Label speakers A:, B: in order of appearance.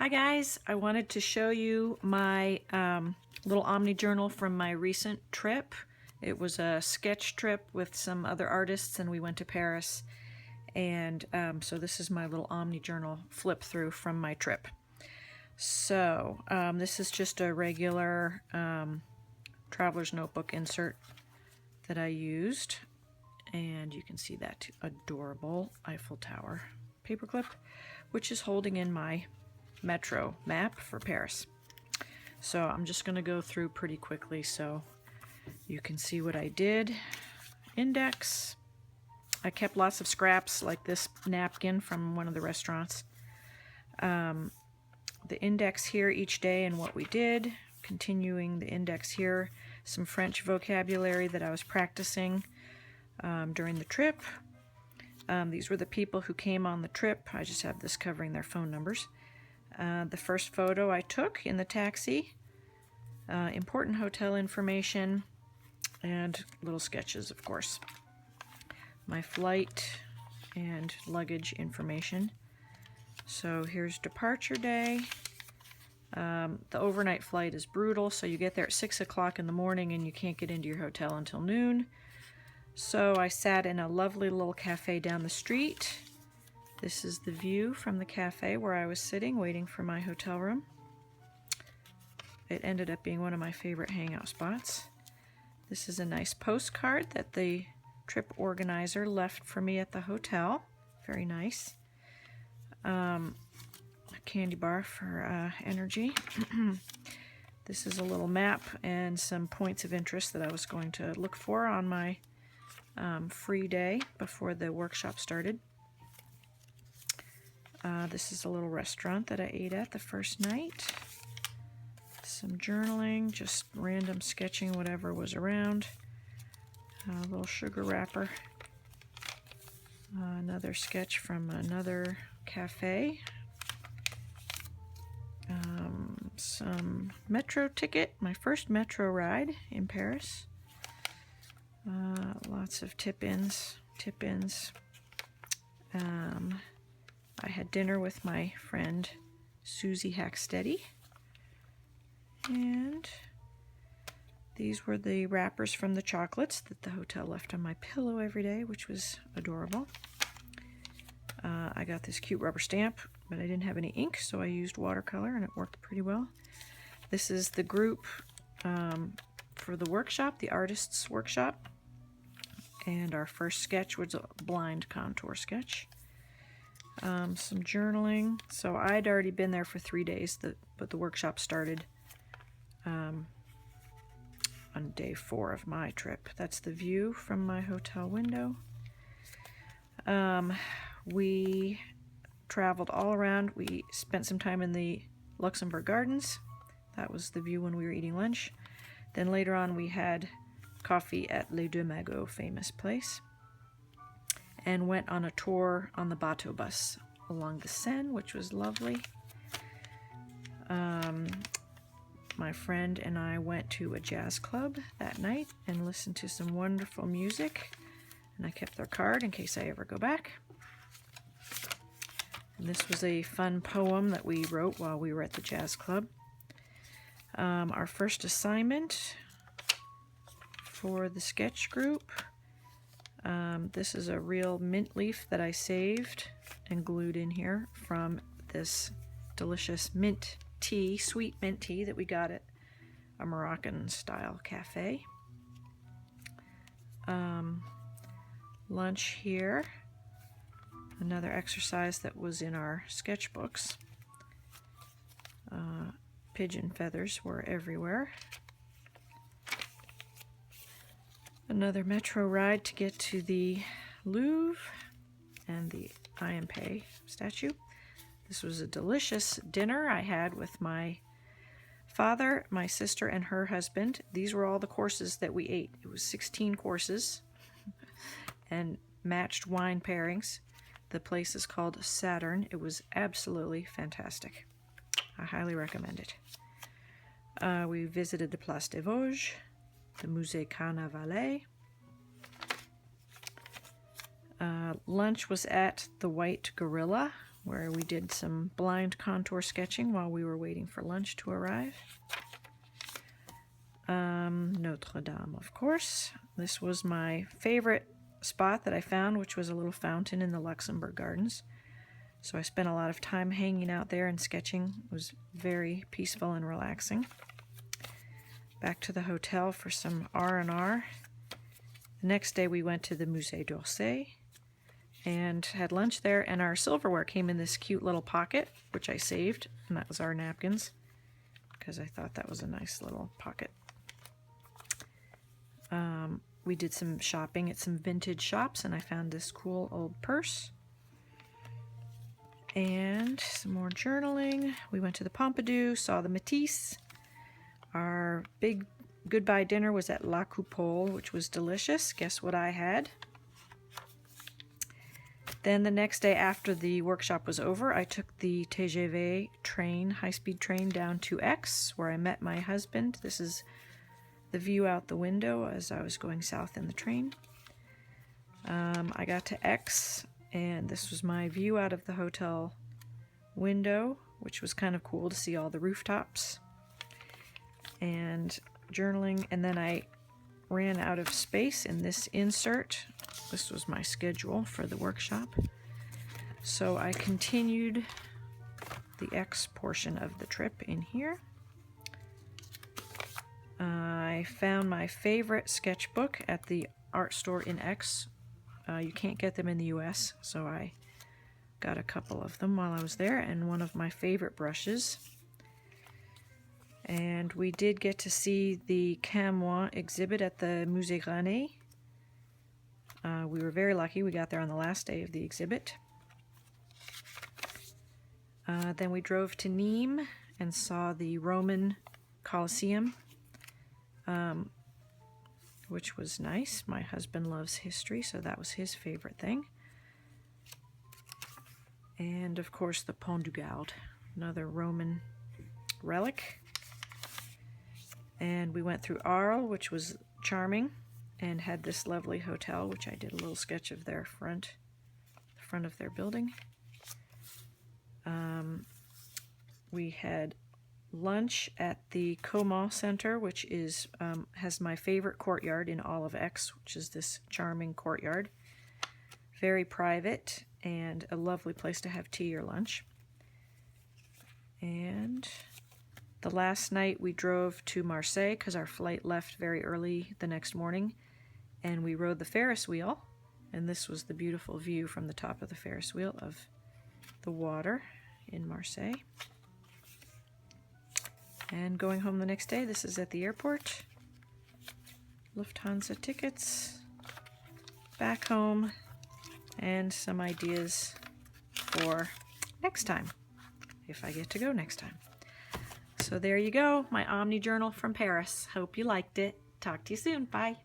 A: Hi guys, I wanted to show you my little Omni Journal from my recent trip. It was a sketch trip with some other artists and we went to Paris. And so this is my little Omni Journal flip through from my trip. So this is just a regular traveler's notebook insert that I used. And you can see that adorable Eiffel Tower paperclip, which is holding in my metro map for Paris. So I'm just going to go through pretty quickly so you can see what I did. Index. I kept lots of scraps like this napkin from one of the restaurants. The index here each day and what we did. Continuing the index here. Some French vocabulary that I was practicing during the trip. These were the people who came on the trip. I just have this covering their phone numbers. The first photo I took in the taxi, important hotel information, and little sketches, of course. My flight and luggage information. So here's departure day. The overnight flight is brutal, so you get there at 6 o'clock in the morning and you can't get into your hotel until noon. So I sat in a lovely little cafe down the street. This is the view from the cafe where I was sitting waiting for my hotel room. It ended up being one of my favorite hangout spots. This is a nice postcard that the trip organizer left for me at the hotel. Very nice. A candy bar for energy. This is a little map and some points of interest that I was going to look for on my free day before the workshop started. This is a little restaurant that I ate at the first night. Some journaling, just random sketching whatever was around. A little sugar wrapper. Another sketch from another cafe. Some metro ticket, my first metro ride in Paris. Lots of tip-ins. I had dinner with my friend Susie Hacksteady, and these were the wrappers from the chocolates that the hotel left on my pillow every day, which was adorable. I got this cute rubber stamp, but I didn't have any ink, so I used watercolor and it worked pretty well. This is the group for the workshop, the artist's workshop, and our first sketch was a blind contour sketch. Some journaling. So I'd already been there for 3 days, but the workshop started on day 4 of my trip. That's the view from my hotel window. We traveled all around. We spent some time in the Luxembourg Gardens. That was the view when we were eating lunch. Then later on we had coffee at Les Deux Magots, famous place, and went on a tour on the bateau bus along the Seine, which was lovely. My friend and I went to a jazz club that night and listened to some wonderful music, and I kept their card in case I ever go back. And this was a fun poem that we wrote while we were at the jazz club. Our first assignment for the sketch group. This is a real mint leaf that I saved and glued in here from this delicious mint tea, sweet mint tea that we got at a Moroccan style cafe. Lunch here. Another exercise that was in our sketchbooks. Pigeon feathers were everywhere. Another metro ride to get to the Louvre and the Yippie statue. This was a delicious dinner I had with my father, my sister, and her husband. These were all the courses that we ate. It was 16 courses and matched wine pairings. The place is called Saturn. It was absolutely fantastic. I highly recommend it. We visited the Place des Vosges, the Musée Carnavalet. Lunch was at the White Gorilla, where we did some blind contour sketching while we were waiting for lunch to arrive. Notre Dame, of course. This was my favorite spot that I found, which was a little fountain in the Luxembourg Gardens. So I spent a lot of time hanging out there and sketching. It was very peaceful and relaxing. Back to the hotel for some R&R. The next day we went to the Musée d'Orsay and had lunch there, and our silverware came in this cute little pocket, which I saved, and that was our napkins, because I thought that was a nice little pocket. We did some shopping at some vintage shops, and I found this cool old purse. And some more journaling. We went to the Pompidou, saw the Matisse. Our big goodbye dinner was at La Coupole, which was delicious. Guess what I had? Then the next day after the workshop was over, I took the TGV train, high-speed train, down to Aix, where I met my husband. This is the view out the window as I was going south in the train. I got to Aix, and this was my view out of the hotel window, which was kind of cool to see all the rooftops. And journaling, and then I ran out of space in this insert. This was my schedule for the workshop. So I continued the X portion of the trip in here. I found my favorite sketchbook at the art store in X. You can't get them in the US, so I got a couple of them while I was there, and one of my favorite brushes. And we did get to see the Camoin exhibit at the Musée Granet. We were very lucky. We got there on the last day of the exhibit. Then we drove to Nîmes and saw the Roman Colosseum, which was nice. My husband loves history, so that was his favorite thing. And of course the Pont du Gard, another Roman relic. And we went through Arles, which was charming, and had this lovely hotel, which I did a little sketch of their front of their building. We had lunch at the Caumont Center, which is has my favorite courtyard in all of Aix, which is this charming courtyard. Very private and a lovely place to have tea or lunch. And the last night we drove to Marseille because our flight left very early the next morning, and we rode the Ferris wheel, and this was the beautiful view from the top of the Ferris wheel of the water in Marseille. And going home the next day, this is at the airport. Lufthansa tickets, back home, and some ideas for next time, if I get to go next time. So there you go, my Omni Journal from Paris. Hope you liked it. Talk to you soon. Bye.